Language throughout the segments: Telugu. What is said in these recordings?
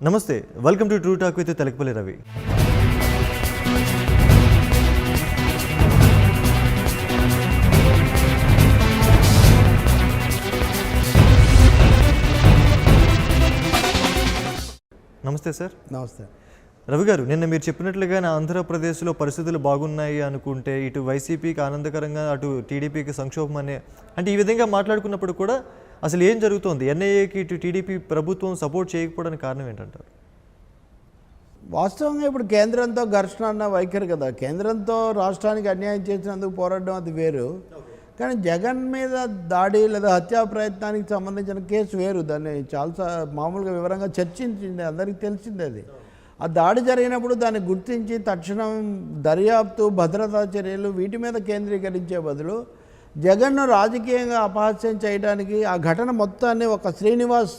నమస్తే, welcome to true talk with Telakapalli Ravi. నమస్తే సార్. నమస్తే రవి గారు, నిన్న మీరు చెప్పినట్లుగా ఆంధ్రప్రదేశ్లో పరిస్థితులు బాగున్నాయి అనుకుంటే ఇటు వైసీపీకి ఆనందకరంగా అటు టీడీపీకి సంక్షోభం అంటే ఈ విధంగా మాట్లాడుకున్నప్పుడు కూడా అసలు ఏం జరుగుతోంది? ఎన్ఐఏకి ఇటు టీడీపీ ప్రభుత్వం సపోర్ట్ చేయకపోవడానికి కారణం ఏంటంటారు? వాస్తవంగా ఇప్పుడు కేంద్రంతో ఘర్షణ అన్న వైఖరి కదా. కేంద్రంతో రాష్ట్రానికి అన్యాయం చేసినందుకు పోరాడడం అది వేరు, కానీ జగన్ మీద దాడి లేదా హత్యా ప్రయత్నానికి సంబంధించిన కేసు వేరు. దాన్ని చాలా మామూలుగా వివరంగా చర్చించింది, అందరికీ తెలిసింది. అది ఆ దాడి జరిగినప్పుడు దాన్ని గుర్తించి తక్షణం దర్యాప్తు, భద్రతా చర్యలు వీటి మీద కేంద్రీకరించే బదులు జగన్ను రాజకీయంగా అపహాస్యం చేయడానికి, ఆ ఘటన మొత్తాన్ని ఒక శ్రీనివాస్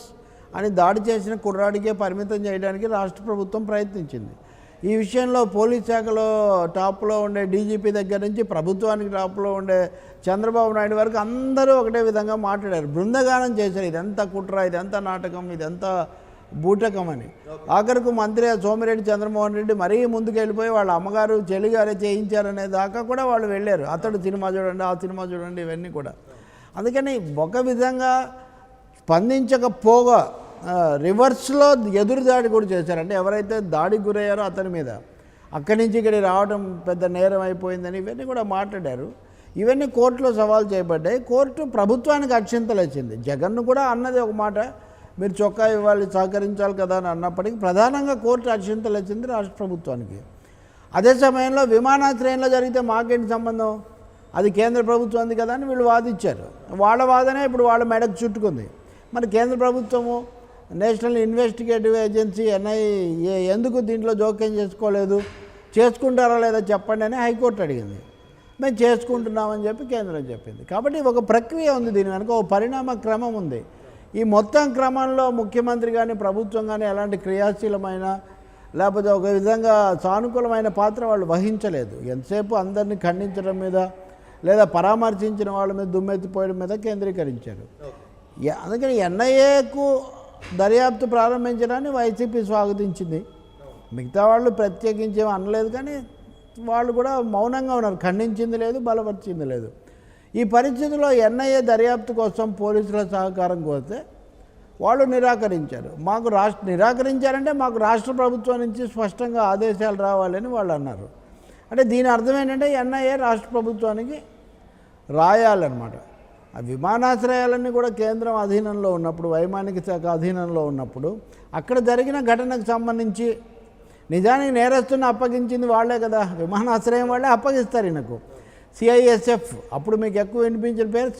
అని దాడి చేసిన కుర్రాడికే పరిమితం చేయడానికి రాష్ట్ర ప్రభుత్వం ప్రయత్నించింది. ఈ విషయంలో పోలీస్ శాఖలో టాప్లో ఉండే డీజీపీ దగ్గర నుంచి ప్రభుత్వానికి టాప్లో ఉండే చంద్రబాబు నాయుడు వరకు అందరూ ఒకటే విధంగా మాట్లాడారు, బృందగానం చేశారు. ఇదంతా కుట్ర, ఇదంతా నాటకం, ఇదంతా బూటకం అని. ఆఖరికి మంత్రి సోమిరెడ్డి చంద్రమోహన్ రెడ్డి మరీ ముందుకు వెళ్ళిపోయి వాళ్ళ అమ్మగారు చెల్లిగారే చేయించారనే దాకా కూడా వాళ్ళు వెళ్ళారు. అతడు సినిమా చూడండి, ఆ సినిమా చూడండి, ఇవన్నీ కూడా. అందుకని ఒక విధంగా స్పందించకపోగా రివర్స్లో ఎదురుదాడి కూడా చేశారు. అంటే ఎవరైతే దాడికి గురయ్యారో అతని మీద అక్కడి నుంచి ఇక్కడికి రావడం పెద్ద నేరం అయిపోయిందని ఇవన్నీ కూడా మాట్లాడారు. ఇవన్నీ కోర్టులో సవాల్ చేయబడ్డాయి. కోర్టు ప్రభుత్వానికి అక్షింతలు వచ్చింది. జగన్ను కూడా అన్నది ఒక మాట, మీరు చొక్కా ఇవ్వాలి, సహకరించాలి కదా అని అన్నప్పటికీ ప్రధానంగా కోర్టు అక్షింతలు వచ్చింది రాష్ట్ర ప్రభుత్వానికి. అదే సమయంలో విమానాశ్రయంలో జరిగితే మాకేంటి సంబంధం, అది కేంద్ర ప్రభుత్వంది కదా అని వీళ్ళు వాదించారు. వాళ్ళ వాదనే ఇప్పుడు వాళ్ళ మెడకు చుట్టుకుంది. మరి కేంద్ర ప్రభుత్వము, నేషనల్ ఇన్వెస్టిగేటివ్ ఏజెన్సీ ఎన్ఐఏ ఎందుకు దీంట్లో జోక్యం చేసుకోలేదు, చేసుకుంటారా లేదా చెప్పండి అని హైకోర్టు అడిగింది. మేము చేసుకుంటున్నామని చెప్పి కేంద్రం చెప్పింది. కాబట్టి ఒక ప్రక్రియ ఉంది, దీని వెనుక ఒక పరిణామ క్రమం ఉంది. ఈ మొత్తం క్రమంలో ముఖ్యమంత్రి కానీ ప్రభుత్వం కానీ ఎలాంటి క్రియాశీలమైన లేకపోతే ఒక విధంగా సానుకూలమైన పాత్ర వాళ్ళు వహించలేదు. ఎంతసేపు అందరినీ ఖండించడం మీద లేదా పరామర్శించిన వాళ్ళ మీద దుమ్మెత్తిపోయడం మీద కేంద్రీకరించారు. అందుకని ఎన్ఐఏకు దర్యాప్తు ప్రారంభించడాన్ని వైసీపీ స్వాగతించింది. మిగతా వాళ్ళు ప్రత్యేకించి అనలేదు, కానీ వాళ్ళు కూడా మౌనంగా ఉన్నారు, ఖండించింది లేదు, బలపరిచింది లేదు. ఈ పరిస్థితిలో ఎన్ఐఏ దర్యాప్తు కోసం పోలీసుల సహకారం కోరితే వాళ్ళు నిరాకరించారు. నిరాకరించారంటే మాకు రాష్ట్ర ప్రభుత్వం నుంచి స్పష్టంగా ఆదేశాలు రావాలని వాళ్ళు అన్నారు. అంటే దీని అర్థం ఏంటంటే ఎన్ఐఏ రాష్ట్ర ప్రభుత్వానికి రాయాలన్నమాట. ఆ విమానాశ్రయాలన్నీ కూడా కేంద్రం అధీనంలో ఉన్నప్పుడు, వైమానిక శాఖ అధీనంలో ఉన్నప్పుడు అక్కడ జరిగిన ఘటనకు సంబంధించి నిజానికి నేరస్తుని అప్పగించింది వాళ్లే కదా, విమానాశ్రయం వాళ్ళే అప్పగిస్తారు ఈయనకు. సిఐఎస్ఎఫ్, అప్పుడు మీకు ఎక్కువ వినిపించిన పేరు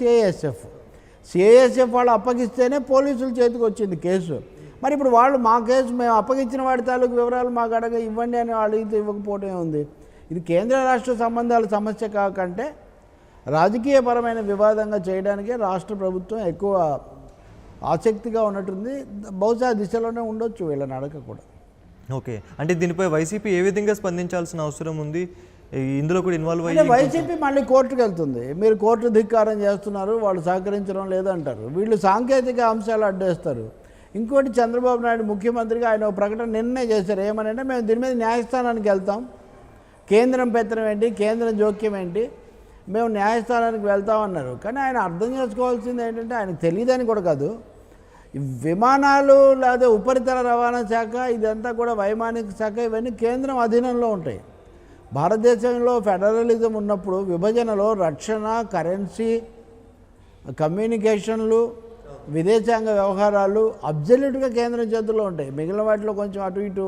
సిఐఎస్ఎఫ్ వాళ్ళు అప్పగిస్తేనే పోలీసుల చేతికి వచ్చింది కేసు. మరి ఇప్పుడు వాళ్ళు మా కేసు మేము అప్పగించిన వాడి తాలూకు వివరాలు మాకు ఇవ్వండి అని అడిగితే ఇవ్వకపోవటమే ఉంది. ఇది కేంద్ర రాష్ట్ర సంబంధాల సమస్య కాకంటే రాజకీయపరమైన వివాదంగా చేయడానికే రాష్ట్ర ప్రభుత్వం ఎక్కువ ఆసక్తిగా ఉన్నట్టుంది. బహుశా దిశలోనే ఉండొచ్చు వీళ్ళ నడక కూడా. ఓకే, అంటే దీనిపై వైసీపీ ఏ విధంగా స్పందించాల్సిన అవసరం ఉంది? ఇందులో కూడా ఇన్వాల్వ్ అయ్యి వైసీపీ మళ్ళీ కోర్టుకు వెళ్తుంది. మీరు కోర్టు ధిక్కారం చేస్తున్నారు, వాళ్ళు సహకరించడం లేదంటారు. వీళ్ళు సాంకేతిక అంశాలు అడ్డేస్తారు. ఇంకోటి, చంద్రబాబు నాయుడు ముఖ్యమంత్రిగా ఆయన ఒక ప్రకటన నిన్నే చేశారు. ఏమనంటే మేము దీని మీద న్యాయస్థానానికి వెళ్తాం, కేంద్రం పెత్తనం ఏంటి, కేంద్రం జోక్యం ఏంటి, మేము న్యాయస్థానానికి వెళ్తామన్నారు. కానీ ఆయన అర్థం చేసుకోవాల్సింది ఏంటంటే, ఆయనకు తెలియదని కూడా కాదు, విమానాలు లేదా ఉపరితల రవాణా శాఖ ఇదంతా కూడా వైమానిక శాఖ ఇవన్నీ కేంద్రం అధీనంలో ఉంటాయి. భారతదేశంలో ఫెడరలిజం ఉన్నప్పుడు విభజనలో రక్షణ, కరెన్సీ, కమ్యూనికేషన్లు, విదేశాంగ వ్యవహారాలు అబ్జల్యూట్గా కేంద్రం చేతుల్లో ఉంటాయి. మిగిలిన వాటిలో కొంచెం అటు ఇటు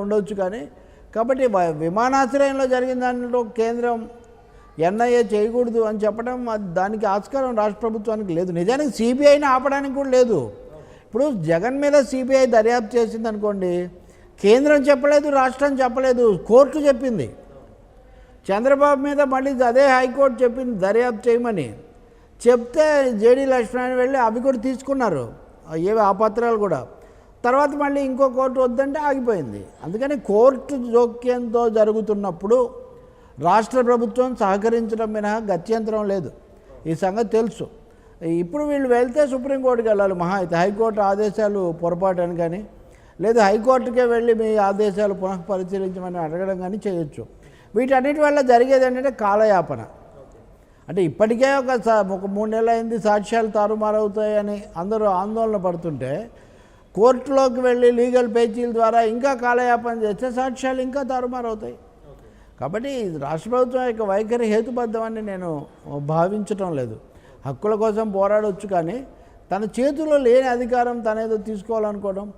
ఉండొచ్చు. కానీ కాబట్టి విమానాశ్రయంలో జరిగిన దానిలో కేంద్రం ఎన్ఐఏ చేయకూడదు అని చెప్పడం, దానికి ఆస్కారం రాష్ట్ర ప్రభుత్వానికి లేదు. నిజానికి సిబిఐని ఆపడానికి కూడా లేదు. ఇప్పుడు జగన్ మీద సిబిఐ దర్యాప్తు చేసింది అనుకోండి, కేంద్రం చెప్పలేదు, రాష్ట్రం చెప్పలేదు, కోర్టు చెప్పింది. చంద్రబాబు మీద మళ్ళీ అదే హైకోర్టు చెప్పింది దర్యాప్తు చేయమని. చెప్తే జేడీ లక్ష్మణ్ వెళ్ళి అవి కూడా తీసుకున్నారు, ఏవి ఆ పత్రాలు కూడా. తర్వాత మళ్ళీ ఇంకో కోర్టు వద్దంటే ఆగిపోయింది. అందుకని కోర్టు జోక్యంతో జరుగుతున్నప్పుడు రాష్ట్ర ప్రభుత్వం సహకరించడం మినహా గత్యంతరం లేదు. ఈ సంగతి తెలుసు. ఇప్పుడు వీళ్ళు వెళ్తే సుప్రీంకోర్టుకి వెళ్ళాలి మహా అయితే. హైకోర్టు ఆదేశాలు పొరపాటు అని కానీ లేదా హైకోర్టుకే వెళ్ళి మీ ఆదేశాలు పునః పరిశీలించమని అడగడం కానీ చేయొచ్చు. వీటన్నిటి వల్ల జరిగేది ఏంటంటే కాలయాపన. అంటే ఇప్పటికే ఒక 3 నెలలు అయింది సాక్ష్యాలు తారుమారవుతాయని అందరూ ఆందోళన పడుతుంటే కోర్టులోకి వెళ్ళి లీగల్ పేచీల ద్వారా ఇంకా కాలయాపన చేస్తే సాక్ష్యాలు ఇంకా తారుమారవుతాయి. కాబట్టి రాష్ట్ర ప్రభుత్వం యొక్క వైఖరి హేతుబద్ధమని నేను భావించటం లేదు. హక్కుల కోసం పోరాడవచ్చు, కానీ తన చేతిలో లేని అధికారం తనేదో తీసుకోవాలనుకోవడం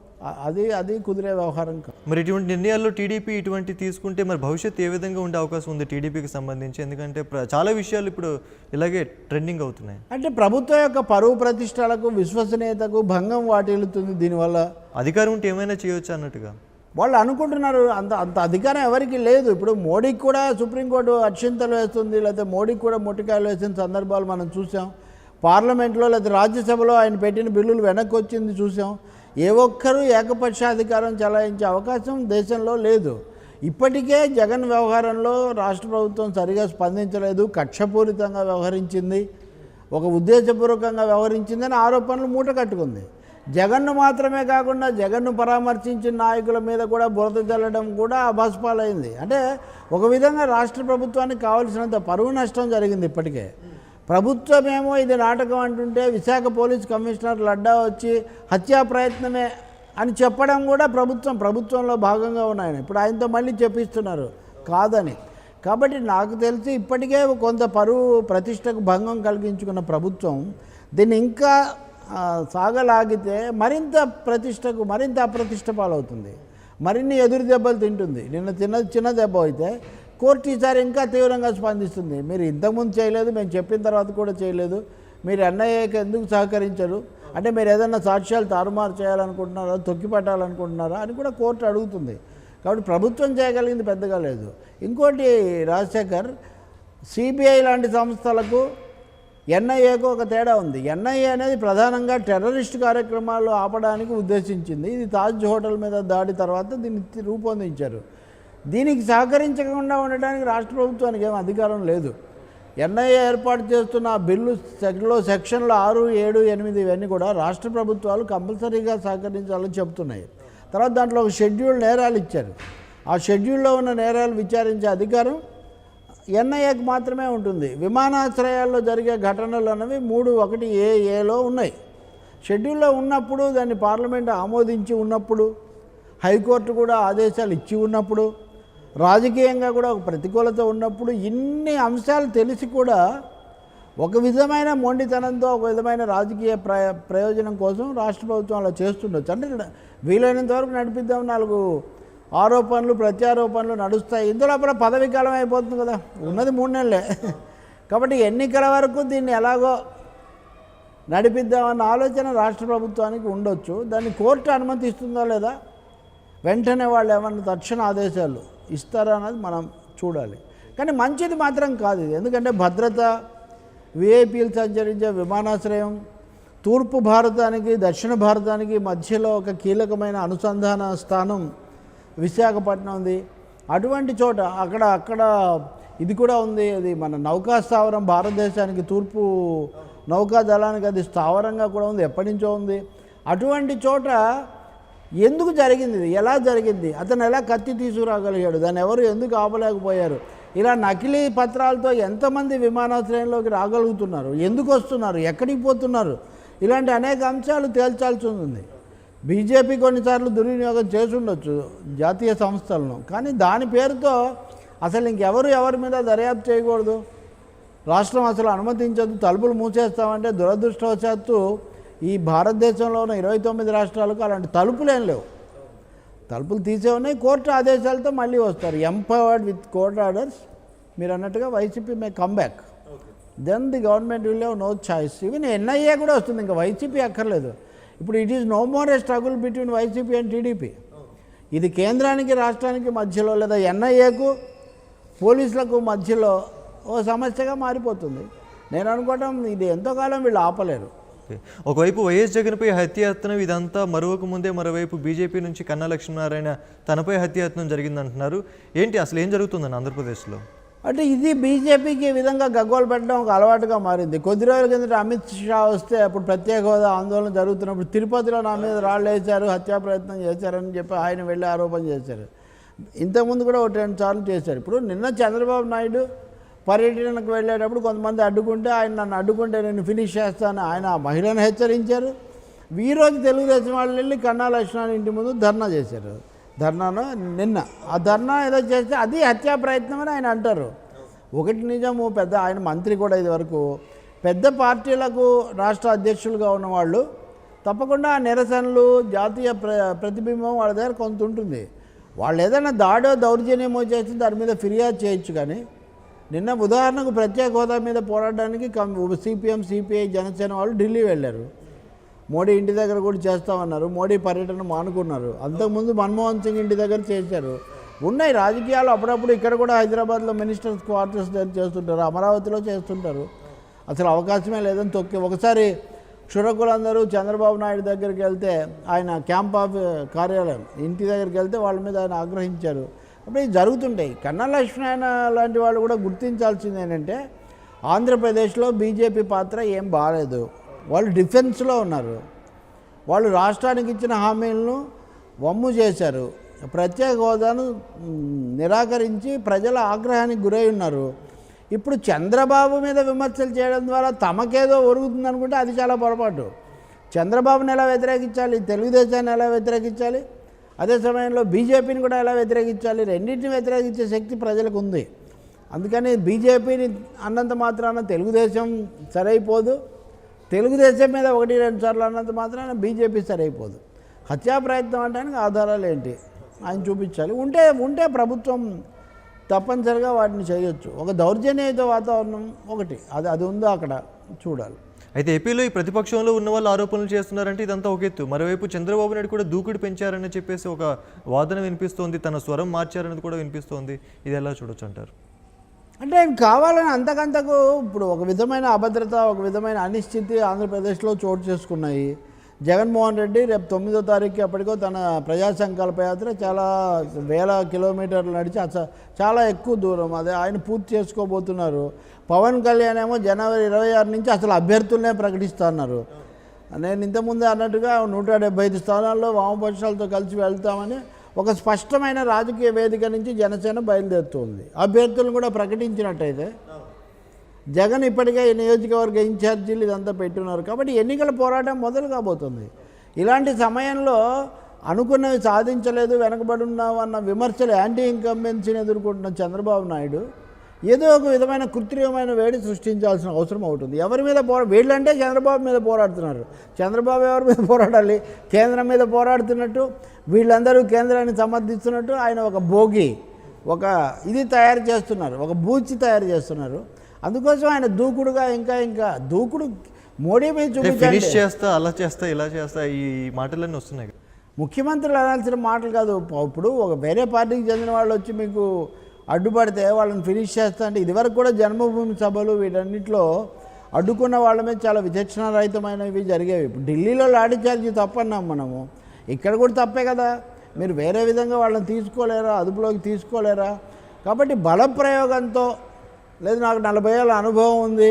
అది కుదిరే వ్యవహారం కాదు. మరి ఇటువంటి నిర్ణయాల్లో టీడీపీ ఇటువంటి తీసుకుంటే మరి భవిష్యత్తు ఏ విధంగా ఉండే అవకాశం ఉంది టీడీపీకి సంబంధించి? ఎందుకంటే చాలా విషయాలు ఇప్పుడు ఇలాగే ట్రెండింగ్ అవుతున్నాయి. అంటే ప్రభుత్వం యొక్క పరువు ప్రతిష్టలకు విశ్వసనీయతకు భంగం వాటిల్లుతుంది దీనివల్ల. అధికారం ఉంటే ఏమైనా చేయొచ్చు అన్నట్టుగా వాళ్ళు అనుకుంటున్నారు. అంత అధికారం ఎవరికి లేదు. ఇప్పుడు మోడీకి కూడా సుప్రీంకోర్టు అక్షింతలు వేస్తుంది, లేకపోతే మోడీకి కూడా మొట్టికాయలు వేసిన సందర్భాలు మనం చూసాం. పార్లమెంట్లో లేదా రాజ్యసభలో ఆయన పెట్టిన బిల్లులు వెనక్కి వచ్చింది చూసాం. ఏ ఒక్కరూ ఏకపక్షాధికారం చలాయించే అవకాశం దేశంలో లేదు. ఇప్పటికే జగన్ వ్యవహారంలో రాష్ట్ర ప్రభుత్వం సరిగా స్పందించలేదు, కక్షపూరితంగా వ్యవహరించింది, ఒక ఉద్దేశపూర్వకంగా వ్యవహరించిందని ఆరోపణలు మూట కట్టుకుంది. జగన్ను మాత్రమే కాకుండా జగన్ను పరామర్శించిన నాయకుల మీద కూడా బురద చల్లడం కూడా అభాస్పాలైంది. అంటే ఒక విధంగా రాష్ట్ర ప్రభుత్వానికి కావాల్సినంత పరువు నష్టం జరిగింది. ఇప్పటికే ప్రభుత్వమేమో ఇది నాటకం అంటుంటే విశాఖ పోలీస్ కమిషనర్ లడ్డా వచ్చి హత్యా ప్రయత్నమే అని చెప్పడం కూడా ప్రభుత్వంలో భాగంగా ఉన్నాయని ఇప్పుడు ఆయనతో మళ్ళీ చెప్పిస్తున్నారు కాదని. కాబట్టి నాకు తెలిసి ఇప్పటికే కొంత పరువు ప్రతిష్టకు భంగం కలిగించుకున్న ప్రభుత్వం దీన్ని ఇంకా సాగలాగితే మరింత ప్రతిష్టకు మరింత అప్రతిష్ట పాలవుతుంది, మరిన్ని ఎదురు దెబ్బలు తింటుంది. నిన్న చిన్న దెబ్బ అయితే కోర్టు ఈసారి ఇంకా తీవ్రంగా స్పందిస్తుంది. మీరు ఇంతకుముందు చేయలేదు, మేము చెప్పిన తర్వాత కూడా చేయలేదు, మీరు ఎన్ఐఏకి ఎందుకు సహకరించరు, అంటే మీరు ఏదైనా సాక్ష్యాలు తారుమారు చేయాలనుకుంటున్నారా, తొక్కిపట్టాలనుకుంటున్నారా అని కూడా కోర్టు అడుగుతుంది. కాబట్టి ప్రభుత్వం చేయగలిగింది పెద్దగా లేదు. ఇంకోటి రాజశేఖర్, సిబిఐ లాంటి సంస్థలకు ఎన్ఐఏకు ఒక తేడా ఉంది. ఎన్ఐఏ అనేది ప్రధానంగా టెర్రరిస్ట్ కార్యక్రమాలు ఆపడానికి ఉద్దేశించింది. ఇది తాజ్ హోటల్ మీద దాడి తర్వాత దీన్ని రూపొందించారు. దీనికి సహకరించకుండా ఉండడానికి రాష్ట్ర ప్రభుత్వానికి ఏం అధికారం లేదు. ఎన్ఐఏ ఏర్పాటు చేస్తున్న బిల్లు సెక్షన్లు 6, 7, 8 ఇవన్నీ కూడా రాష్ట్ర ప్రభుత్వాలు కంపల్సరీగా సహకరించాలని చెబుతున్నాయి. తర్వాత దాంట్లో ఒక షెడ్యూల్ నేరాలు ఇచ్చారు. ఆ షెడ్యూల్లో ఉన్న నేరాలు విచారించే అధికారం ఎన్ఐఏకి మాత్రమే ఉంటుంది. విమానాశ్రయాల్లో జరిగే ఘటనలు అన్నవి 3(1)A(A)లో ఉన్నాయి. షెడ్యూల్లో ఉన్నప్పుడు దాన్ని పార్లమెంట్ ఆమోదించి ఉన్నప్పుడు, హైకోర్టు కూడా ఆదేశాలు ఇచ్చి ఉన్నప్పుడు, రాజకీయంగా కూడా ఒక ప్రతికూలత ఉన్నప్పుడు, ఇన్ని అంశాలు తెలిసి కూడా ఒక విధమైన మొండితనంతో ఒక విధమైన రాజకీయ ప్రయోజనం కోసం రాష్ట్ర ప్రభుత్వం అలా చేస్తుండొచ్చు. అంటే వీలైనంత వరకు నడిపిద్దాం, 4 ఆరోపణలు ప్రత్యారోపణలు నడుస్తాయి. ఇందులో అప్పుడు పదవీ కాలం అయిపోతుంది కదా, ఉన్నది 3 నెలలే. కాబట్టి ఎన్నికల వరకు దీన్ని ఎలాగో నడిపిద్దామన్న ఆలోచన రాష్ట్ర ప్రభుత్వానికి ఉండొచ్చు. దాన్ని కోర్టు అనుమతిస్తుందా లేదా, వెంటనే వాళ్ళు ఏమన్నా తక్షణ ఆదేశాలు ఇస్తారా అన్నది మనం చూడాలి. కానీ మంచిది మాత్రం కాదు ఇది. ఎందుకంటే భద్రత, విఐపీలు సంచరించే విమానాశ్రయం, తూర్పు భారతానికి దక్షిణ భారతానికి మధ్యలో ఒక కీలకమైన అనుసంధాన స్థానం విశాఖపట్నం ఉంది. అటువంటి చోట అక్కడ ఇది కూడా ఉంది. అది మన నౌకా స్థావరం, భారతదేశానికి తూర్పు నౌకా దళానికి అది స్థావరంగా కూడా ఉంది, ఎప్పటి నుంచో ఉంది. అటువంటి చోట ఎందుకు జరిగింది ఇది, ఎలా జరిగింది, అతను ఎలా కత్తి తీసుకురాగలిగాడు, దాన్ని ఎవరు ఎందుకు ఆపలేకపోయారు, ఇలా నకిలీ పత్రాలతో ఎంతమంది విమానాశ్రయంలోకి రాగలుగుతున్నారు, ఎందుకు వస్తున్నారు, ఎక్కడికి పోతున్నారు, ఇలాంటి అనేక అంశాలు తేల్చాల్సి ఉంది. బీజేపీ కొన్నిసార్లు దుర్వినియోగం చేసి ఉండొచ్చు జాతీయ సంస్థలను, కానీ దాని పేరుతో అసలు ఎవరి మీద దర్యాప్తు చేయకూడదు, రాష్ట్రం అసలు అనుమతించదు, తలుపులు మూసేస్తామంటే దురదృష్టవశాత్తు ఈ భారతదేశంలో ఉన్న 29 రాష్ట్రాలకు అలాంటి తలుపులేం లేవు. తలుపులు తీసే ఉన్నాయి. కోర్టు ఆదేశాలతో మళ్ళీ వస్తారు. ఎంపవర్డ్ విత్ కోర్ట్ ఆర్డర్స్, మీరు అన్నట్టుగా YCP may come back, then the government will have no choice. Even NIA కూడా వస్తుంది, ఇంకా వైసీపీ అక్కర్లేదు. ఇప్పుడు it is no more a struggle between YCP and TDP. ఇది కేంద్రానికి రాష్ట్రానికి మధ్యలో లేదా ఎన్ఐఏకు పోలీసులకు మధ్యలో ఓ సమస్యగా మారిపోతుంది. నేను అనుకోవటం ఇది ఎంతో కాలం వీళ్ళు ఆపలేరు. ఒకవైపు వైఎస్ జగన్పై హత్యాయత్నం ఇదంతా మరొక ముందే, మరోవైపు బీజేపీ నుంచి కన్నా లక్ష్మీనారాయణ తనపై హత్యాయత్నం జరిగిందంటున్నారు. ఏంటి అసలు ఏం జరుగుతుందని ఆంధ్రప్రదేశ్లో? అంటే ఇది బీజేపీకి ఈ విధంగా గగ్గోలు పెట్టడం ఒక అలవాటుగా మారింది. కొద్ది రోజుల కిందట అమిత్ షా వస్తే అప్పుడు ప్రత్యేక హోదా ఆందోళన జరుగుతున్నప్పుడు తిరుపతిలో నా మీద రాళ్ళు వేశారు, హత్యా ప్రయత్నం చేశారని చెప్పి ఆయన వెళ్ళి ఆరోపణ చేశారు. ఇంతకుముందు కూడా 1-2 సార్లు చేశారు. ఇప్పుడు నిన్న చంద్రబాబు నాయుడు పర్యటనకు వెళ్ళేటప్పుడు కొంతమంది అడ్డుకుంటే ఆయన నన్ను అడ్డుకుంటే నేను ఫినిష్ చేస్తాను ఆయన మహిళను హెచ్చరించారు. ఈరోజు తెలుగుదేశం వాళ్ళు వెళ్ళి కన్నా లక్ష్మణ్ ఇంటి ముందు ధర్నా చేశారు. ధర్నాను నిన్న ఆ ధర్నా ఏదో చేస్తే అది హత్యా ప్రయత్నం అని ఆయన అంటారు. ఒకటి నిజము, పెద్ద ఆయన మంత్రి కూడా ఇదివరకు పెద్ద పార్టీలకు రాష్ట్ర అధ్యక్షులుగా ఉన్నవాళ్ళు తప్పకుండా నిరసనలు జాతీయ ప్రతిబింబం వాళ్ళ దగ్గర కొంత ఉంటుంది. వాళ్ళు ఏదైనా దాడో దౌర్జన్యమో చేసి దాని మీద ఫిర్యాదు చేయొచ్చు. కానీ నిన్న ఉదాహరణకు ప్రత్యేక హోదా మీద పోరాడడానికి సిపిఎం, సిపిఐ, జనసేన వాళ్ళు ఢిల్లీ వెళ్ళారు. మోడీ ఇంటి దగ్గర కూడా చేస్తామన్నారు. మోడీ పర్యటన మానుకున్నారు. అంతకుముందు మన్మోహన్ సింగ్ ఇంటి దగ్గర చేశారు. ఉన్నాయి రాజకీయాలు. అప్పుడప్పుడు ఇక్కడ కూడా హైదరాబాద్లో మినిస్టర్స్ క్వార్టర్స్ దగ్గర చేస్తుంటారు, అమరావతిలో చేస్తుంటారు. అసలు అవకాశమే లేదని తొక్కి ఒకసారి క్షురకులందరూ చంద్రబాబు నాయుడు దగ్గరికి వెళ్తే ఆయన క్యాంప్ ఆఫ్ కార్యాలయం ఇంటి దగ్గరికి వెళ్తే వాళ్ళ మీద ఆయన ఆగ్రహించారు. అప్పుడు ఇవి జరుగుతుంటాయి. కన్నా లక్ష్మణ లాంటి వాళ్ళు కూడా గుర్తించాల్సింది ఏంటంటే ఆంధ్రప్రదేశ్లో బీజేపీ పాత్ర ఏం బాగాలేదు. వాళ్ళు డిఫెన్స్లో ఉన్నారు. వాళ్ళు రాష్ట్రానికి ఇచ్చిన హామీలను వమ్ము చేశారు. ప్రత్యేక హోదాను నిరాకరించి ప్రజల ఆగ్రహానికి గురై ఉన్నారు. ఇప్పుడు చంద్రబాబు మీద విమర్శలు చేయడం ద్వారా తమకేదో ఒరుగుతుంది అనుకుంటే అది చాలా పొరపాటు. చంద్రబాబుని ఎలా వ్యతిరేకించాలి, తెలుగుదేశాన్ని ఎలా వ్యతిరేకించాలి, అదే సమయంలో బీజేపీని కూడా ఎలా వ్యతిరేకించాలి, రెండింటిని వ్యతిరేకించే శక్తి ప్రజలకు ఉంది. అందుకని బీజేపీని అన్నంత మాత్రాన తెలుగుదేశం సరైపోదు, తెలుగుదేశం మీద 1-2 సార్లు అన్నంత మాత్రాన బీజేపీ సరైపోదు. హత్యా ప్రయత్నం అనడానికి ఆధారాలు ఏంటి ఆయన చూపించాలి. ఉంటే ప్రభుత్వం తప్పనిసరిగా వాటిని చేయొచ్చు. ఒక దౌర్జన్యయుత వాతావరణం ఒకటి అది ఉందో అక్కడ చూడాలి. అయితే ఏపీలో ఈ ప్రతిపక్షంలో ఉన్న వాళ్ళు ఆరోపణలు చేస్తున్నారంటే ఇదంతా ఒక ఎత్తు. మరోవైపు చంద్రబాబు నాయుడు కూడా దూకుడు పెంచారని చెప్పేసి ఒక వాదన వినిపిస్తోంది, తన స్వరం మార్చారనేది కూడా వినిపిస్తోంది. ఇది ఎలా చూడొచ్చు అంటారు? అంటే ఆయన కావాలని అంతకంతకు ఇప్పుడు ఒక విధమైన అభద్రత, ఒక విధమైన అనిశ్చితి ఆంధ్రప్రదేశ్లో చోటు చేసుకున్నాయి. జగన్మోహన్ రెడ్డి రేపు 9వ తారీఖుకి అప్పటికో తన ప్రజా సంకల్ప యాత్ర చాలా వేల కిలోమీటర్లు నడిచి చాలా ఎక్కువ దూరం అదే ఆయన పూర్తి చేసుకోబోతున్నారు. పవన్ కళ్యాణ్ ఏమో జనవరి 26 నుంచి అసలు అభ్యర్థులనే ప్రకటిస్తున్నారు. నేను ఇంతకుముందే అన్నట్టుగా 175 స్థానాల్లో వామపక్షాలతో కలిసి వెళ్తామని ఒక స్పష్టమైన రాజకీయ వేదిక నుంచి జనసేన బయలుదేరుతుంది. అభ్యర్థులను కూడా ప్రకటించినట్టయితే జగన్ ఇప్పటికే నియోజకవర్గ ఇన్ఛార్జీలు ఇదంతా పెట్టున్నారు. కాబట్టి ఎన్నికల పోరాటం మొదలు కాబోతుంది. ఇలాంటి సమయంలో అనుకున్నవి సాధించలేదు, వెనకబడి ఉన్నావు అన్న విమర్శలు, యాంటీ ఇన్కంబెన్సీని ఎదుర్కొంటున్న చంద్రబాబు నాయుడు ఏదో ఒక విధమైన కృత్రిమమైన వేడి సృష్టించాల్సిన అవసరం అవుతుంది. ఎవరి మీద వీళ్ళంటే చంద్రబాబు మీద పోరాడుతున్నారు. చంద్రబాబు ఎవరి మీద పోరాడాలి? కేంద్రం మీద పోరాడుతున్నట్టు, వీళ్ళందరూ కేంద్రాన్ని సమర్థిస్తున్నట్టు ఆయన ఒక భోగి, ఒక ఇది తయారు చేస్తున్నారు, ఒక బూచి తయారు చేస్తున్నారు. అందుకోసం ఆయన దూకుడుగా ఇంకా దూకుడు మోడీ మీద చూపించాలి. చేస్తా, అలా చేస్తా, ఇలా చేస్తా, ఈ మాటలన్నీ వస్తున్నాయి. ముఖ్యమంత్రులు అనాల్సిన మాటలు కాదు. ఇప్పుడు ఒక వేరే పార్టీకి చెందిన వాళ్ళు వచ్చి మీకు అడ్డుపడితే వాళ్ళని ఫినిష్ చేస్తా అంటే ఇదివరకు కూడా జన్మభూమి సభలు వీటన్నిటిలో అడ్డుకున్న వాళ్ళ మీద చాలా విచక్షణారహితమైనవి జరిగేవి. ఇప్పుడు ఢిల్లీలో లాఠీ చార్జీ తప్పన్నాం మనము, ఇక్కడ కూడా తప్పే కదా. మీరు వేరే విధంగా వాళ్ళని తీసుకోలేరా, అదుపులోకి తీసుకోలేరా? కాబట్టి బలప్రయోగంతో లేదు నాకు 40 ఏళ్ళ అనుభవం ఉంది,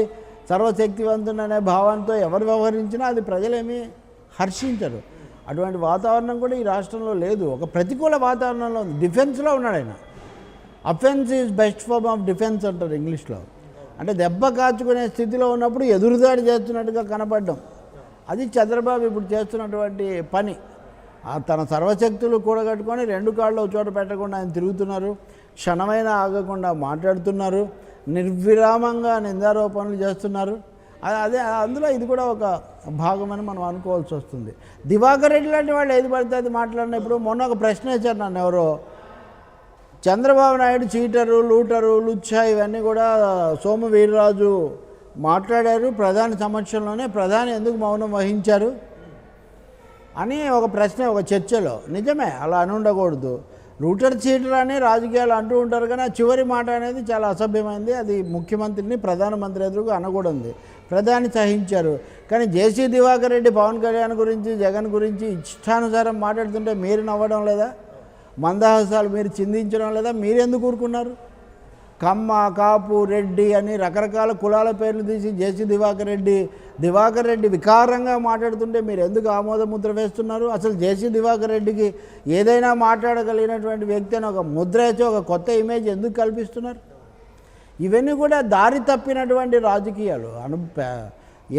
సర్వశక్తివంతుడనే భావంతో ఎవరు వ్యవహరించినా అది ప్రజలేమీ హర్షించరు. అటువంటి వాతావరణం కూడా ఈ రాష్ట్రంలో లేదు. ఒక ప్రతికూల వాతావరణంలో ఉంది. డిఫెన్స్లో ఉన్నాడు ఆయన. Offence is best form of defence అంటారు ఇంగ్లీష్లో. అంటే దెబ్బ కాచుకునే స్థితిలో ఉన్నప్పుడు ఎదురుదాడి చేస్తున్నట్టుగా కనపడడం, అది చంద్రబాబు ఇప్పుడు చేస్తున్నటువంటి పని. తన సర్వశక్తులు కూడగట్టుకొని 2 కాళ్ళు ఒక చోట పెట్టకుండా ఆయన తిరుగుతున్నారు. క్షణమైన ఆగకుండా మాట్లాడుతున్నారు. నిర్విరామంగా నిందారోపణలు చేస్తున్నారు. అదే అందులో ఇది కూడా ఒక భాగమని మనం అనుకోవాల్సి వస్తుంది. దివాకర్ రెడ్డి లాంటి వాళ్ళు ఏది పడితే అది మాట్లాడినప్పుడు మొన్న ఒక ప్రశ్న వేశారు నన్ను ఎవరో, చంద్రబాబు నాయుడు చీటరు, లూటరు, లుచ్చా ఇవన్నీ కూడా సోము వీర్రాజు మాట్లాడారు ప్రధాని సమక్షంలోనే, ప్రధాని ఎందుకు మౌనం వహించారు అని ఒక ప్రశ్న ఒక చర్చలో. నిజమే, అలా అని ఉండకూడదు. రూటర్ చీటర్ అని రాజకీయాలు అంటూ ఉంటారు, కానీ ఆ చివరి మాట అనేది చాలా అసభ్యమైంది. అది ముఖ్యమంత్రిని ప్రధానమంత్రి ఎదురుగా అనకూడదు. ప్రధాని సహించారు. కానీ జేసీ దివాకర్ రెడ్డి పవన్ కళ్యాణ్ గురించి, జగన్ గురించి ఇష్టానుసారం మాట్లాడుతుంటే మీరు నవ్వడం లేదా? మందహాసాలు మీరు చిందించడం లేదా? మీరెందుకు ఊరుకున్నారు? కమ్మ, కాపు, రెడ్డి అని రకరకాల కులాల పేర్లు తీసి జేసీ దివాకర్ రెడ్డి వికారంగా మాట్లాడుతుంటే మీరు ఎందుకు ఆమోదముద్ర వేస్తున్నారు? అసలు జేసీ దివాకర్ రెడ్డికి ఏదైనా మాట్లాడగలిగినటువంటి వ్యక్తి అని ఒక ముద్ర వేసి ఒక కొత్త ఇమేజ్ ఎందుకు కల్పిస్తున్నారు? ఇవన్నీ కూడా దారి తప్పినటువంటి రాజకీయాలు.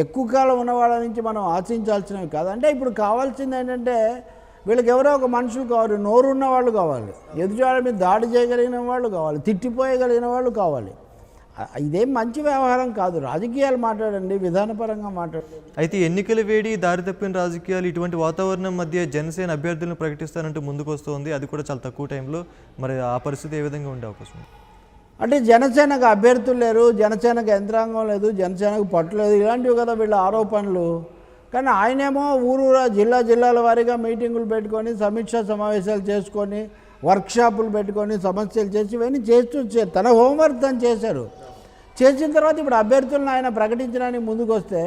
ఎక్కువ కాలం ఉన్న వాళ్ళ నుంచి మనం ఆశించాల్సినవి కాదు. అంటే ఇప్పుడు కావాల్సింది ఏంటంటే వీళ్ళకి ఎవరో ఒక మనుషులు కావాలి, నోరున్న వాళ్ళు కావాలి, ఎదుటివాళ్ళ మీద దాడి చేయగలిగిన వాళ్ళు కావాలి, తిట్టిపోయగలిగిన వాళ్ళు కావాలి. ఇదేం మంచి వ్యవహారం కాదు. రాజకీయాలు మాట్లాడండి, విధానపరంగా మాట్లాడండి. అయితే ఎన్నికల వేడి, దారి తప్పిన రాజకీయాలు, ఇటువంటి వాతావరణం మధ్య జనసేన అభ్యర్థులను ప్రకటిస్తానంటూ ముందుకు వస్తుంది, అది కూడా చాలా తక్కువ టైంలో. మరి ఆ పరిస్థితి ఏ విధంగా ఉండే అవకాశం ఉంది? అంటే జనసేనకు అభ్యర్థులు లేరు, జనసేనకు యంత్రాంగం లేదు, జనసేనకు పట్టు లేదు, ఇలాంటివి కదా వీళ్ళ ఆరోపణలు. కానీ ఆయనేమో ఊరూరా జిల్లాల వారీగా మీటింగులు పెట్టుకొని, సమీక్షా సమావేశాలు చేసుకొని, వర్క్షాపులు పెట్టుకొని, సమస్యలు చేసి ఇవన్నీ చేస్తూ తన హోంవర్క్ తను చేశారు. చేసిన తర్వాత ఇప్పుడు అభ్యర్థులను ఆయన ప్రకటించడానికి ముందుకు వస్తే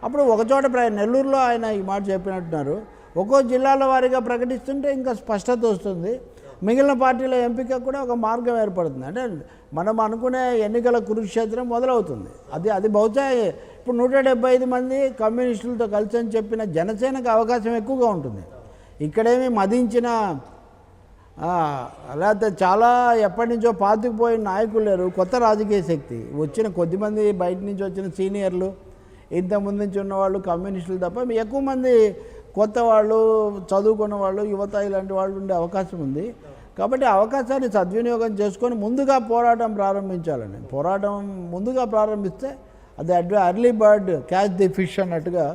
అప్పుడు ఒకచోట నెల్లూరులో ఆయన ఈ మాట చెప్పినట్టున్నారు. ఒక్కో జిల్లాల వారీగా ప్రకటిస్తుంటే ఇంకా స్పష్టత వస్తుంది. మిగిలిన పార్టీల ఎంపిక కూడా ఒక మార్గం ఏర్పడుతుంది. అంటే మనం అనుకునే ఎన్నికల కురుక్షేత్రం మొదలవుతుంది. అది బహుశా ఇప్పుడు 175 మంది కమ్యూనిస్టులతో కలిసి అని చెప్పిన జనసేనకు అవకాశం ఎక్కువగా ఉంటుంది. ఇక్కడేమి మదించిన లేకపోతే చాలా ఎప్పటి నుంచో పాతుకుపోయిన నాయకులు లేరు, కొత్త రాజకీయ శక్తి వచ్చిన కొద్దిమంది బయట నుంచి వచ్చిన సీనియర్లు, ఇంతకుముందు నుంచి ఉన్నవాళ్ళు కమ్యూనిస్టులు తప్ప ఎక్కువ మంది కొత్త వాళ్ళు, చదువుకున్న వాళ్ళు, యువత ఇలాంటి వాళ్ళు ఉండే అవకాశం ఉంది. కాబట్టి అవకాశాన్ని సద్వినియోగం చేసుకొని ముందుగా పోరాటం ప్రారంభించాలని, పోరాటం ముందుగా ప్రారంభిస్తే అది early bird catch the fish అన్నట్టుగా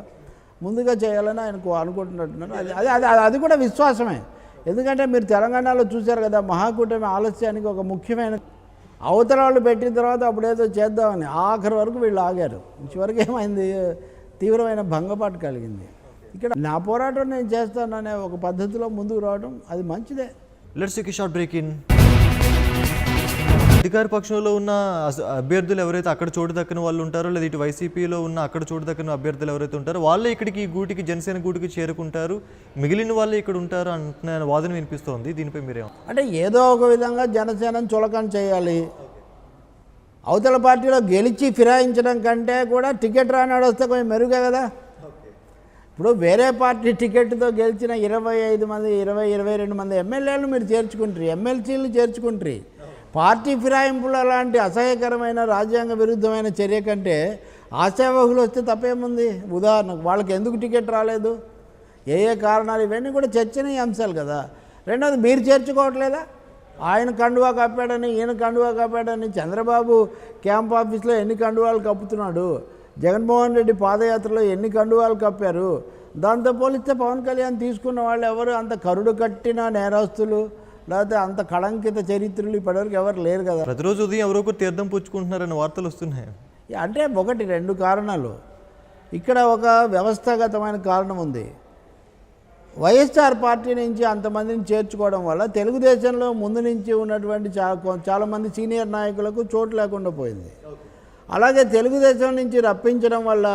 ముందుగా చేయాలని ఆయనకు అనుకుంటున్నట్టున్నారు. అది కూడా విశ్వాసమే. ఎందుకంటే మీరు తెలంగాణలో చూశారు కదా, మహాకూటమి ఆలస్యానికి ఒక ముఖ్యమైన అవతల వాళ్ళు పెట్టిన తర్వాత అప్పుడేదో చేద్దామని ఆఖరి వరకు వీళ్ళు ఆగారు. చివరికి ఏమైంది, తీవ్రమైన భంగపాటు కలిగింది. ఇక్కడ నా పోరాటం నేను చేస్తాననే ఒక పద్ధతిలో ముందుకు రావడం అది మంచిదే. Let's take a short break in. అధికార పక్షంలో ఉన్న అభ్యర్థులు ఎవరైతే అక్కడ చోటు దక్కని వాళ్ళు ఉంటారో, లేదా ఇటు వైసీపీలో ఉన్న అక్కడ చోటు దక్కని అభ్యర్థులు ఎవరైతే ఉంటారో వాళ్ళే ఇక్కడికి గూటికి, జనసేన గూటికి చేరుకుంటారు, మిగిలిన వాళ్ళే ఇక్కడ ఉంటారు అంటున్న వాదన వినిపిస్తోంది. దీనిపై మీరేమో? అంటే ఏదో ఒక విధంగా జనసేనను చులకన చేయాలి. అవతల పార్టీలో గెలిచి ఫిరాయించడం కంటే కూడా టికెట్ రానాడు వస్తే కొంచెం మెరుగే కదా. ఇప్పుడు వేరే పార్టీ టికెట్తో గెలిచిన 25 మంది, 22 మంది ఎమ్మెల్యేలు మీరు చేర్చుకుంటారు, ఎమ్మెల్సీలు చేర్చుకుంటారు. పార్టీ ఫిరాయింపులు అలాంటి అసహ్యకరమైన రాజ్యాంగ విరుద్ధమైన చర్య కంటే ఆశావహులు వస్తే తప్పేముంది? ఉదాహరణకు వాళ్ళకి ఎందుకు టికెట్ రాలేదు, ఏ కారణాలు, ఇవన్నీ కూడా చర్చనీయ అంశాలు కదా. రెండవది మీరు చేర్చుకోవట్లేదా? ఆయన కండువా కప్పాడని, ఈయన కండువా కప్పాడని చంద్రబాబు క్యాంప్ ఆఫీస్లో ఎన్ని కండువాలు కప్పుతున్నాడు, జగన్మోహన్ రెడ్డి పాదయాత్రలో ఎన్ని కండువాలు కప్పారు. దాంతో పోలిస్తే పవన్ కళ్యాణ్ తీసుకున్న వాళ్ళు ఎవరు అంత కరుడు కట్టిన నేరస్తులు, లేకపోతే అంత కళంకిత చరిత్రలు ఇప్పటివరకు ఎవరు లేరు కదా. ప్రతిరోజు ఉదయం ఎవరో ఒకరు తీర్థం పుచ్చుకుంటున్నారని వార్తలు వస్తున్నాయి. అంటే ఒకటి 2 కారణాలు. ఇక్కడ ఒక వ్యవస్థాగతమైన కారణం ఉంది. వైఎస్ఆర్ పార్టీ నుంచి అంతమందిని చేర్చుకోవడం వల్ల తెలుగుదేశంలో ముందు నుంచి ఉన్నటువంటి చాలామంది సీనియర్ నాయకులకు చోటు లేకుండా పోయింది. అలాగే తెలుగుదేశం నుంచి రప్పించడం వల్ల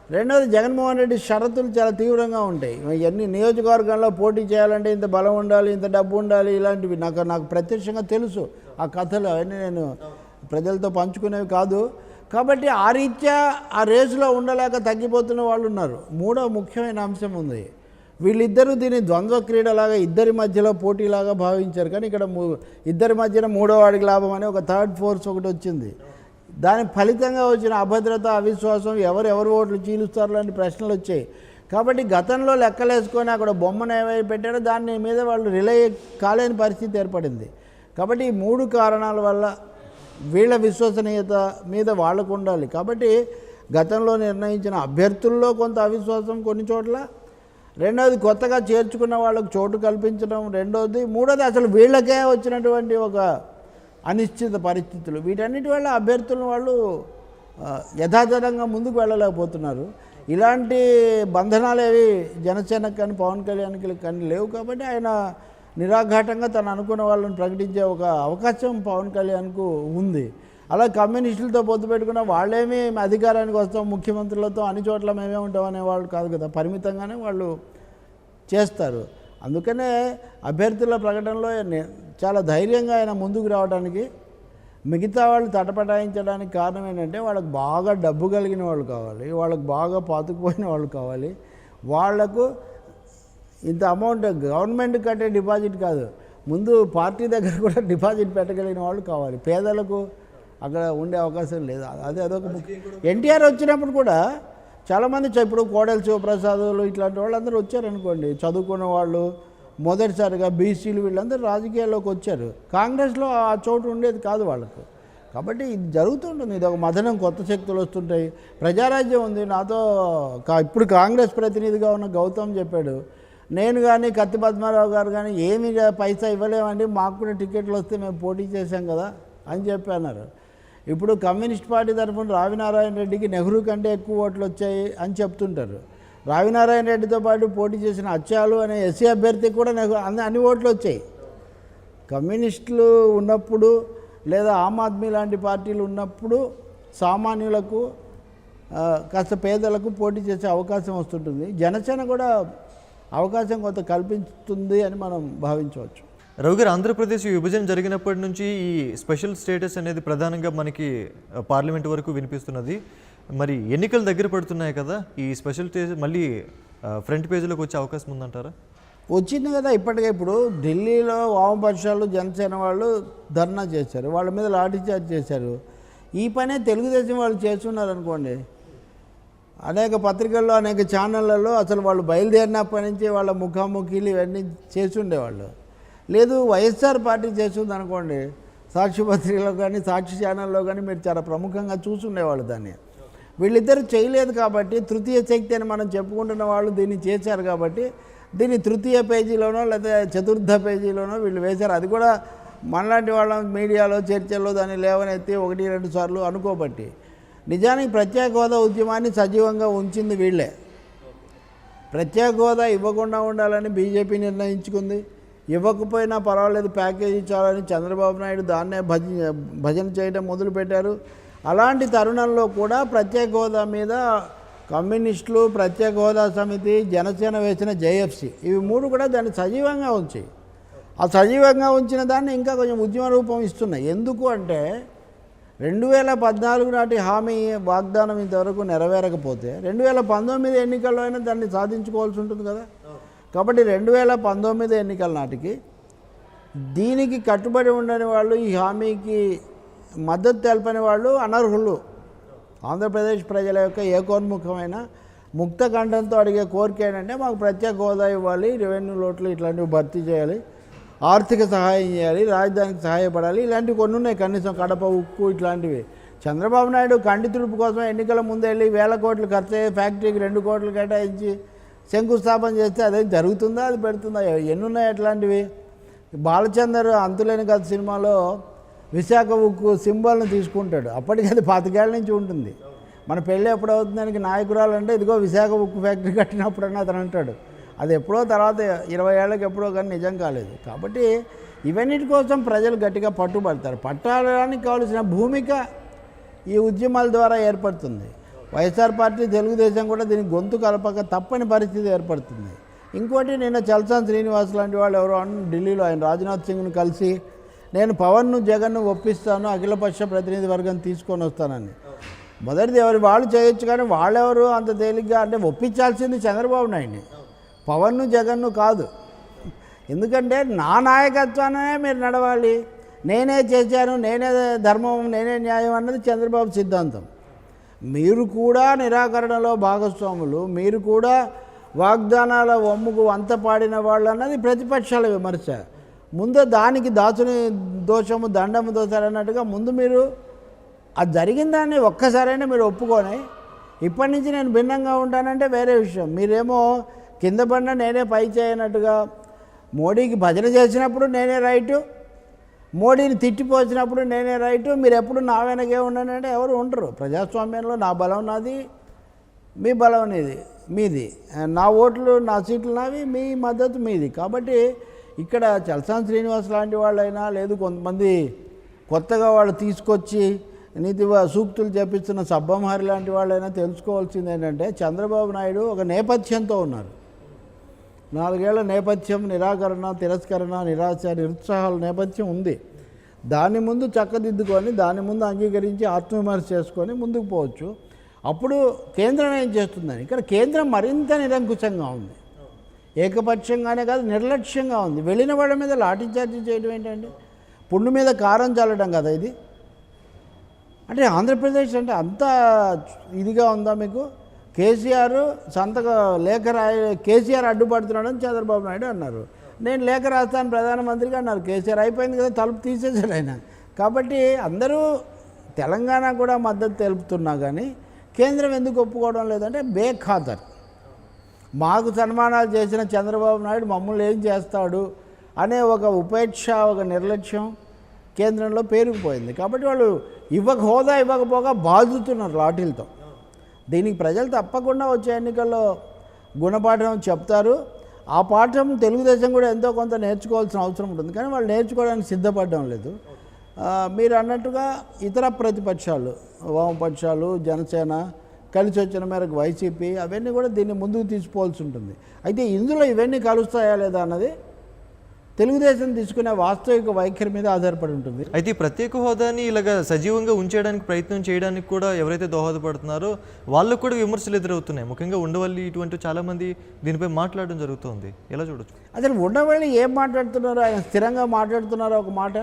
రెండవది జగన్మోహన్ రెడ్డి షరతులు చాలా తీవ్రంగా ఉంటాయి. ఎన్ని నియోజకవర్గాల్లో పోటీ చేయాలంటే ఇంత బలం ఉండాలి, ఇంత డబ్బు ఉండాలి, ఇలాంటివి నాకు ప్రత్యక్షంగా తెలుసు. ఆ కథలు అవన్నీ నేను ప్రజలతో పంచుకునేవి కాదు. కాబట్టి ఆ రీత్యా ఆ రేసులో ఉండలేక తగ్గిపోతున్న వాళ్ళు ఉన్నారు. మూడో ముఖ్యమైన అంశం ఉంది. వీళ్ళిద్దరూ దీన్ని ద్వంద్వ క్రీడలాగా, ఇద్దరి మధ్యలో పోటీలాగా భావించారు. కానీ ఇక్కడ ఇద్దరి మధ్యన మూడో వాడికి లాభం అని ఒక థర్డ్ ఫోర్స్ ఒకటి వచ్చింది. దాని ఫలితంగా వచ్చిన అభద్రత, అవిశ్వాసం, ఎవరు ఓట్లు చీలుస్తారు లాంటి ప్రశ్నలు వచ్చాయి. కాబట్టి గతంలో లెక్కలేసుకొని అక్కడ బొమ్మను ఏవైతే పెట్టారో దాని మీద వాళ్ళు రిలై కాలేని పరిస్థితి ఏర్పడింది. కాబట్టి ఈ 3 కారణాల వల్ల వీళ్ళ విశ్వసనీయత మీద వాళ్ళకు ఉండాలి. కాబట్టి గతంలో నిర్ణయించిన అభ్యర్థుల్లో కొంత అవిశ్వాసం కొన్ని చోట్ల, రెండవది కొత్తగా చేర్చుకున్న వాళ్ళకు చోటు కల్పించడం, మూడోది అసలు వీళ్ళకే వచ్చినటువంటి ఒక అనిశ్చిత పరిస్థితులు. వీటన్నిటి వల్ల అభ్యర్థులను వాళ్ళు యథాతథంగా ముందుకు వెళ్ళలేకపోతున్నారు. ఇలాంటి బంధనాలు ఏవి జనసేనకు కానీ పవన్ కళ్యాణ్కి కానీ లేవు. కాబట్టి ఆయన నిరాఘాటంగా తను అనుకున్న వాళ్ళని ప్రకటించే ఒక అవకాశం పవన్ కళ్యాణ్కు ఉంది. అలా కమ్యూనిస్టులతో పొత్తు పెట్టుకున్న వాళ్ళేమీ అధికారానికి వస్తాం, ముఖ్యమంత్రులతో అన్ని చోట్ల మేమే ఉంటాం అనేవాళ్ళు కాదు కదా. పరిమితంగానే వాళ్ళు చేస్తారు. అందుకనే అభ్యర్థుల ప్రకటనలో చాలా ధైర్యంగా ఆయన ముందుకు రావడానికి మిగతా వాళ్ళు తటపటాయించడానికి కారణం ఏంటంటే వాళ్ళకి బాగా డబ్బు కలిగిన వాళ్ళు కావాలి, వాళ్ళకి బాగా పాతుకుపోయిన వాళ్ళు కావాలి, వాళ్లకు ఇంత అమౌంట్ గవర్నమెంట్ కట్టే డిపాజిట్ కాదు, ముందు పార్టీ దగ్గర కూడా డిపాజిట్ పెట్టగలిగిన వాళ్ళు కావాలి. పేదలకు అక్కడ ఉండే అవకాశం లేదు. అదొక ఎన్టీఆర్ వచ్చినప్పుడు కూడా చాలామంది ఇప్పుడు కోడెల శివప్రసాదులు ఇట్లాంటి వాళ్ళందరూ వచ్చారనుకోండి, చదువుకున్న వాళ్ళు, మొదటిసారిగా బీసీలు వీళ్ళందరూ రాజకీయాల్లోకి వచ్చారు. కాంగ్రెస్లో ఆ చోటు ఉండేది కాదు వాళ్ళకు. కాబట్టి ఇది జరుగుతుంటుంది, ఇది ఒక మదనం, కొత్త శక్తులు వస్తుంటాయి. ప్రజారాజ్యం ఉంది. నాతో ఇప్పుడు కాంగ్రెస్ ప్రతినిధిగా ఉన్న గౌతమ్ చెప్పాడు, నేను కానీ కత్తి పద్మారావు గారు కానీ ఏమి పైసా ఇవ్వలేమండి, మాకు కూడా టికెట్లు వస్తే మేము పోటీ చేశాం కదా అని చెప్పి అన్నారు. ఇప్పుడు కమ్యూనిస్ట్ పార్టీ తరఫున రావినారాయణ రెడ్డికి నెహ్రూ కంటే ఎక్కువ ఓట్లు వచ్చాయి అని చెప్తుంటారు. రావినారాయణ రెడ్డితో పాటు పోటీ చేసిన అచ్చాలు అనే ఎస్సీ అభ్యర్థికి కూడా అన్ని ఓట్లు వచ్చాయి. కమ్యూనిస్టులు ఉన్నప్పుడు లేదా ఆమ్ ఆద్మీ లాంటి పార్టీలు ఉన్నప్పుడు సామాన్యులకు కాస్త పేదలకు పోటీ చేసే అవకాశం వస్తుంటుంది. జనసేన కూడా అవకాశం కొంత కల్పిస్తుంది అని మనం భావించవచ్చు. రవి గారు, ఆంధ్రప్రదేశ్ విభజన జరిగినప్పటి నుంచి ఈ స్పెషల్ స్టేటస్ అనేది ప్రధానంగా మనకి పార్లమెంట్ వరకు వినిపిస్తున్నది. మరి ఎన్నికలు దగ్గర పడుతున్నాయి కదా, ఈ స్పెషల్ స్టేటస్ మళ్ళీ ఫ్రంట్ పేజీలోకి వచ్చే అవకాశం ఉందంటారా? వచ్చింది కదా ఇప్పటికే. ఇప్పుడు ఢిల్లీలో వామపక్షాలు జనసేన వాళ్ళు ధర్నా చేశారు, వాళ్ళ మీద లాఠీచార్జ్ చేశారు. ఈ పనే తెలుగుదేశం వాళ్ళు చేస్తున్నారు అనుకోండి. అనేక పత్రికల్లో అనేక ఛానళ్ళల్లో అసలు వాళ్ళు బయలుదేరినప్పటి నుంచి వాళ్ళ ముఖాముఖిలు ఇవన్నీ చేసి ఉండేవాళ్ళు. లేదు వైఎస్ఆర్ పార్టీ చేస్తుంది అనుకోండి, సాక్షి పత్రికలో కానీ సాక్షి ఛానల్లో కానీ మీరు చాలా ప్రముఖంగా చూసుండేవాళ్ళు దాన్ని. వీళ్ళిద్దరూ చేయలేదు కాబట్టి తృతీయ శక్తి అని మనం చెప్పుకుంటున్న వాళ్ళు దీన్ని చేశారు కాబట్టి దీన్ని తృతీయ పేజీలోనో లేదా చతుర్థ పేజీలోనో వీళ్ళు వేశారు. అది కూడా మనలాంటి వాళ్ళ మీడియాలో చర్చల్లో దాన్ని లేవనెత్తి 1-2 సార్లు అనుకోబట్టి. నిజానికి ప్రత్యేక హోదా ఉద్యమాన్ని సజీవంగా ఉంచింది వీళ్ళే. ప్రత్యేక హోదా ఇవ్వకుండా ఉండాలని బీజేపీ నిర్ణయించుకుంది. ఇవ్వకపోయినా పర్వాలేదు, ప్యాకేజీ చాలని చంద్రబాబు నాయుడు దాన్నే భజన చేయడం మొదలుపెట్టారు. అలాంటి తరుణంలో కూడా ప్రత్యేక హోదా మీద కమ్యూనిస్టులు, ప్రత్యేక హోదా సమితి, జనసేన వేసిన జేఎఫ్సీ ఇవి 3 కూడా దాన్ని సజీవంగా ఉంచాయి. ఆ సజీవంగా ఉంచిన దాన్ని ఇంకా కొంచెం ఉద్యమ రూపం ఇస్తున్నాయి. ఎందుకు అంటే 2014 నాటి హామీ వాగ్దానం ఇంతవరకు నెరవేరకపోతే 2019 ఎన్నికల్లో అయినా దాన్ని సాధించుకోవాల్సి ఉంటుంది కదా. కాబట్టి 2019 ఎన్నికల నాటికి దీనికి కట్టుబడి ఉండని వాళ్ళు, ఈ హామీకి మద్దతు తెలపని వాళ్ళు అనర్హులు. ఆంధ్రప్రదేశ్ ప్రజల యొక్క ఏకోన్ముఖమైన ముక్త కంఠంతో అడిగే కోరిక ఏంటంటే మాకు ప్రత్యేక హోదా ఇవ్వాలి, రెవెన్యూ లోట్లు ఇట్లాంటివి భర్తీ చేయాలి, ఆర్థిక సహాయం చేయాలి, రాజధానికి సహాయపడాలి, ఇలాంటివి కొన్ని ఉన్నాయి. కనీసం కడప ఉక్కు ఇట్లాంటివి. చంద్రబాబు నాయుడు కంటి తుడుపు కోసం ఎన్నికల ముందు వెళ్ళి 1000 కోట్లు ఖర్చు అయ్యే ఫ్యాక్టరీకి 2 కోట్లు కేటాయించి శంకుస్థాపన చేస్తే అదేం జరుగుతుందా, అది పెడుతుందా? ఎన్నున్నాయి అట్లాంటివి. బాలచందర్ అంతులేని కథ సినిమాలో విశాఖ ఉక్కు సింబల్ని తీసుకుంటాడు. అప్పటికి అది 25 ఏళ్ల నుంచి ఉంటుంది. మన పెళ్ళి ఎప్పుడు అవుతుందానికి నాయకురాలు అంటే ఇదిగో విశాఖ ఉక్కు ఫ్యాక్టరీ కట్టినప్పుడు అని అతను అంటాడు. అది ఎప్పుడో తర్వాత 20 ఏళ్ళకి ఎప్పుడో కానీ నిజం కాలేదు. కాబట్టి ఇవన్నిటి కోసం ప్రజలు గట్టిగా పట్టుబడతారు. పట్టాడానికి కావాల్సిన భూమిక ఈ ఉద్యమాల ద్వారా ఏర్పడుతుంది. వైఎస్ఆర్ పార్టీ, తెలుగుదేశం కూడా దీనికి గొంతు కలపక తప్పని పరిస్థితి ఏర్పడుతుంది. ఇంకోటి, నిన్న చల్సాని శ్రీనివాస్ లాంటి వాళ్ళు ఎవరో ఢిల్లీలో ఆయన రాజ్నాథ్ సింగ్ను కలిసి నేను పవన్ను జగన్ను ఒప్పిస్తాను, అఖిలపక్ష ప్రతినిధి వర్గం తీసుకొని వస్తానని. మొదటిది ఎవరు వాళ్ళు చేయొచ్చు, కానీ వాళ్ళెవరు అంత తేలిగ్గా అంటే ఒప్పించాల్సింది చంద్రబాబు నాయుడిని, పవన్ను జగన్ను కాదు. ఎందుకంటే నా నాయకత్వానే మీరు నడవాలి, నేనే చేశాను, నేనే ధర్మం, నేనే న్యాయం అన్నది చంద్రబాబు సిద్ధాంతం. మీరు కూడా నిరాకరణలో భాగస్వాములు, మీరు కూడా వాగ్దానాల వమ్ముకు వంత పాడిన వాళ్ళు అన్నది ప్రతిపక్షాల విమర్శ. ముందు దానికి దాచుని దోషము దండము దోషాలు అన్నట్టుగా ముందు మీరు అది జరిగిన దాన్ని ఒక్కసారైనా మీరు ఒప్పుకొని ఇప్పటి నుంచి నేను భిన్నంగా ఉంటానంటే వేరే విషయం. మీరేమో కింద పడినా నేనే పై చేయనట్టుగా మోడీకి భజన చేసినప్పుడు నేనే రైటు, మోడీని తిట్టిపోసినప్పుడు నేనే రైటు, మీరు ఎప్పుడు నా వెనకే ఉన్నానంటే ఎవరు ఉండరు. ప్రజాస్వామ్యంలో నా బలం నాది, మీ బలం మీది, నా ఓట్లు నా సీట్లు నావి, మీ మద్దతు మీది. కాబట్టి ఇక్కడ చల్సాని శ్రీనివాస్ లాంటి వాళ్ళైనా లేదు కొంతమంది కొత్తగా వాళ్ళు తీసుకొచ్చి నీతి సూక్తులు చెప్పిస్తున్న సబ్బమహరి లాంటి వాళ్ళైనా తెలుసుకోవాల్సింది ఏంటంటే చంద్రబాబు నాయుడు ఒక నేపథ్యంతో ఉన్నారు. 4 ఏళ్ల నేపథ్యం, నిరాకరణ, తిరస్కరణ, నిరాశ, నిరుత్సాహాల నేపథ్యం ఉంది. దాని ముందు చక్కదిద్దుకొని దాని ముందు అంగీకరించి ఆత్మవిమర్శ చేసుకొని ముందుకు పోవచ్చు. అప్పుడు కేంద్రం ఏం చేస్తుందని. ఇక్కడ కేంద్రం మరింత నిరంకుశంగా ఉంది, ఏకపక్షంగానే కాదు నిర్లక్ష్యంగా ఉంది. వెళ్ళిన వాళ్ళ మీద లాఠీచార్జీ చేయడం ఏంటంటే పుండు మీద కారం చల్లడం కదా ఇది. అంటే ఆంధ్రప్రదేశ్ అంటే అంత ఇదిగా ఉందా మీకు? కేసీఆర్ లేఖ కేసీఆర్ అడ్డుపడుతున్నాడని చంద్రబాబు నాయుడు అన్నారు. నేను లేఖ రాస్తాను ప్రధానమంత్రిగా అన్నారు. కేసీఆర్ అయిపోయింది కదా, తలుపు తీసేసాడు ఆయన. కాబట్టి అందరూ తెలంగాణ కూడా మద్దతు తెలుపుతున్నా కానీ కేంద్రం ఎందుకు ఒప్పుకోవడం లేదంటే బేఖాతర్. మాకు సన్మానాలు చేసిన చంద్రబాబు నాయుడు మమ్మల్ని ఏం చేస్తాడు అనే ఒక ఉపేక్ష, ఒక నిర్లక్ష్యం కేంద్రంలో పేరుకుపోయింది. కాబట్టి వాళ్ళు హోదా ఇవ్వకపోగా బాదుతున్నారు లాఠీలతో. దీనికి ప్రజలు తప్పకుండా వచ్చే ఎన్నికల్లో గుణపాఠం చెప్తారు. ఆ పాఠం తెలుగుదేశం కూడా ఎంతో కొంత నేర్చుకోవాల్సిన అవసరం ఉంటుంది, కానీ వాళ్ళు నేర్చుకోవడానికి సిద్ధపడడం లేదు. మీరు అన్నట్టుగా ఇతర ప్రతిపక్షాలు, వామపక్షాలు, జనసేన కలిసి వచ్చిన మేరకు వైసీపీ అవన్నీ కూడా దీన్ని ముందుకు తీసుకోవాల్సి ఉంటుంది. అయితే ఇందులో ఇవన్నీ కలుస్తాయా లేదా అన్నది తెలుగుదేశం తీసుకునే వాస్తవిక వైఖరి మీద ఆధారపడి ఉంటుంది. అయితే ఈ ప్రత్యేక హోదాని ఇలాగ సజీవంగా ఉంచేయడానికి ప్రయత్నం చేయడానికి కూడా ఎవరైతే దోహదపడుతున్నారో వాళ్ళకు కూడా విమర్శలు ఎదురవుతున్నాయి. ముఖ్యంగా ఉండవల్లి ఇటువంటి చాలామంది దీనిపై మాట్లాడడం జరుగుతుంది. ఎలా చూడొచ్చు? అసలు ఉండవల్లి ఏం మాట్లాడుతున్నారో, ఆయన స్థిరంగా మాట్లాడుతున్నారో ఒక మాట.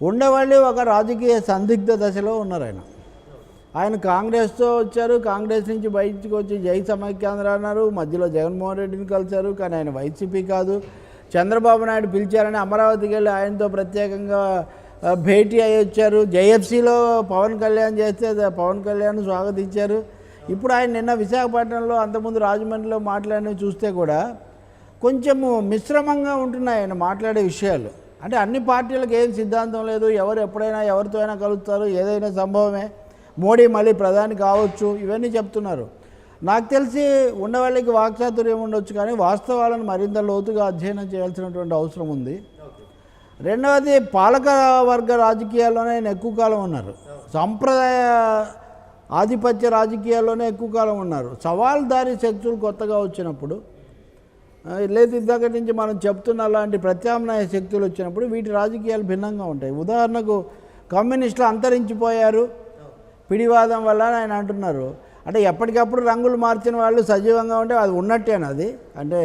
ఉండవల్లి ఒక రాజకీయ సందిగ్ధ దశలో ఉన్నారు. ఆయన కాంగ్రెస్తో వచ్చారు, కాంగ్రెస్ నుంచి బయటకు వచ్చి జై సమైక్యాంధ్ర అన్నారు, మధ్యలో జగన్మోహన్ రెడ్డిని కలిశారు. కానీ ఆయన వైసీపీ కాదు. చంద్రబాబు నాయుడు పిలిచారని అమరావతికి వెళ్ళి ఆయనతో ప్రత్యేకంగా భేటీ అయ్యి వచ్చారు. జేఎఫ్సీలో పవన్ కళ్యాణ్ చేస్తే పవన్ కళ్యాణ్ స్వాగతించారు. ఇప్పుడు ఆయన నిన్న విశాఖపట్నంలో, అంతకుముందు రాజమండ్రిలో మాట్లాడినవి చూస్తే కూడా కొంచెము మిశ్రమంగా ఉంటున్నాయి ఆయన మాట్లాడే విషయాలు. అంటే అన్ని పార్టీలకు ఏం సిద్ధాంతం లేదు, ఎవరు ఎప్పుడైనా ఎవరితో అయినా కలుస్తారు, ఏదైనా సంభవమే, మోడీ మళ్ళీ ప్రధాని కావచ్చు, ఇవన్నీ చెప్తున్నారు. నాకు తెలిసి ఉండవాళ్ళకి వాక్చాతుర్యం ఉండొచ్చు, కానీ వాస్తవాలను మరింత లోతుగా అధ్యయనం చేయాల్సినటువంటి అవసరం ఉంది. రెండవది, పాలక వర్గ రాజకీయాల్లోనే ఆయన ఎక్కువ కాలం ఉన్నారు, సాంప్రదాయ ఆధిపత్య రాజకీయాల్లోనే ఎక్కువ కాలం ఉన్నారు. సవాల్దారీ శక్తులు కొత్తగా వచ్చినప్పుడు, లేదు ఇందాక నుంచి మనం చెప్తున్న అలాంటి ప్రత్యామ్నాయ శక్తులు వచ్చినప్పుడు వీటి రాజకీయాలు భిన్నంగా ఉంటాయి. ఉదాహరణకు కమ్యూనిస్టులు అంతరించిపోయారు పిడివాదం వల్ల ఆయన అంటున్నారు. అంటే ఎప్పటికప్పుడు రంగులు మార్చిన వాళ్ళు సజీవంగా ఉంటే అది ఉన్నట్టేనా? అది అంటే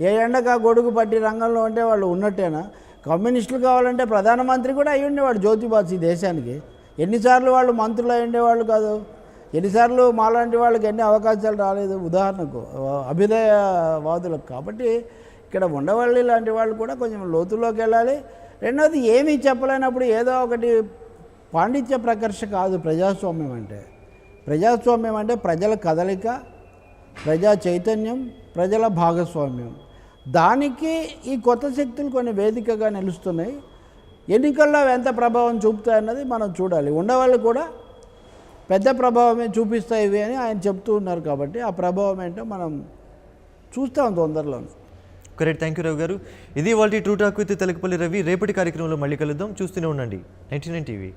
ఏ ఎండక గొడుగు పట్టి రంగంలో ఉంటే వాళ్ళు ఉన్నట్టేనా? కమ్యూనిస్టులు కావాలంటే ప్రధానమంత్రి కూడా అయ్యి ఉండేవాడు జ్యోతిబాసు ఈ దేశానికి. ఎన్నిసార్లు వాళ్ళు మంత్రులు అయి ఉండేవాళ్ళు కాదు, ఎన్నిసార్లు మాలాంటి వాళ్ళకి ఎన్ని అవకాశాలు రాలేదు ఉదాహరణకు అభ్యుదయవాదులకు. కాబట్టి ఇక్కడ ఉండవల్లి లాంటి వాళ్ళు కూడా కొంచెం లోతుల్లోకి వెళ్ళాలి. రెండవది, ఏమీ చెప్పలేనప్పుడు ఏదో ఒకటి పాండిత్య ప్రకర్ష కాదు ప్రజాస్వామ్యం అంటే. ప్రజాస్వామ్యం అంటే ప్రజల కదలిక, ప్రజా చైతన్యం, ప్రజల భాగస్వామ్యం. దానికి ఈ కొత్త శక్తులు కొన్ని వేదికగా నిలుస్తున్నాయి. ఎన్నికల్లో ఎంత ప్రభావం చూపుతాయన్నది మనం చూడాలి. ఉండవాళ్ళు కూడా పెద్ద ప్రభావమే చూపిస్తాయి ఇవి అని ఆయన చెప్తూ ఉన్నారు. కాబట్టి ఆ ప్రభావం ఏంటో మనం చూస్తాం తొందరలోనే. కరెక్ట్. థ్యాంక్ యూ రవి గారు. ఇది వాళ్ళ true talk with Telakapalli Ravi. రేపటి కార్యక్రమంలో మళ్ళీ కలుద్దాం. చూస్తూనే ఉండండి 99 TV.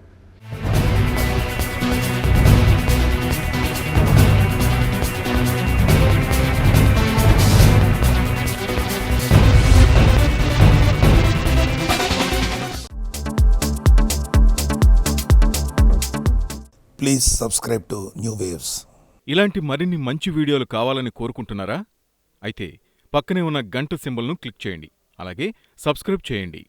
Please subscribe to new waves. ఇలాంటి మరిన్ని మంచి వీడియోలు కావాలని కోరుకుంటున్నారా? అయితే పక్కనే ఉన్న గంట సింబల్ను క్లిక్ చేయండి. అలాగే సబ్స్క్రైబ్ చేయండి.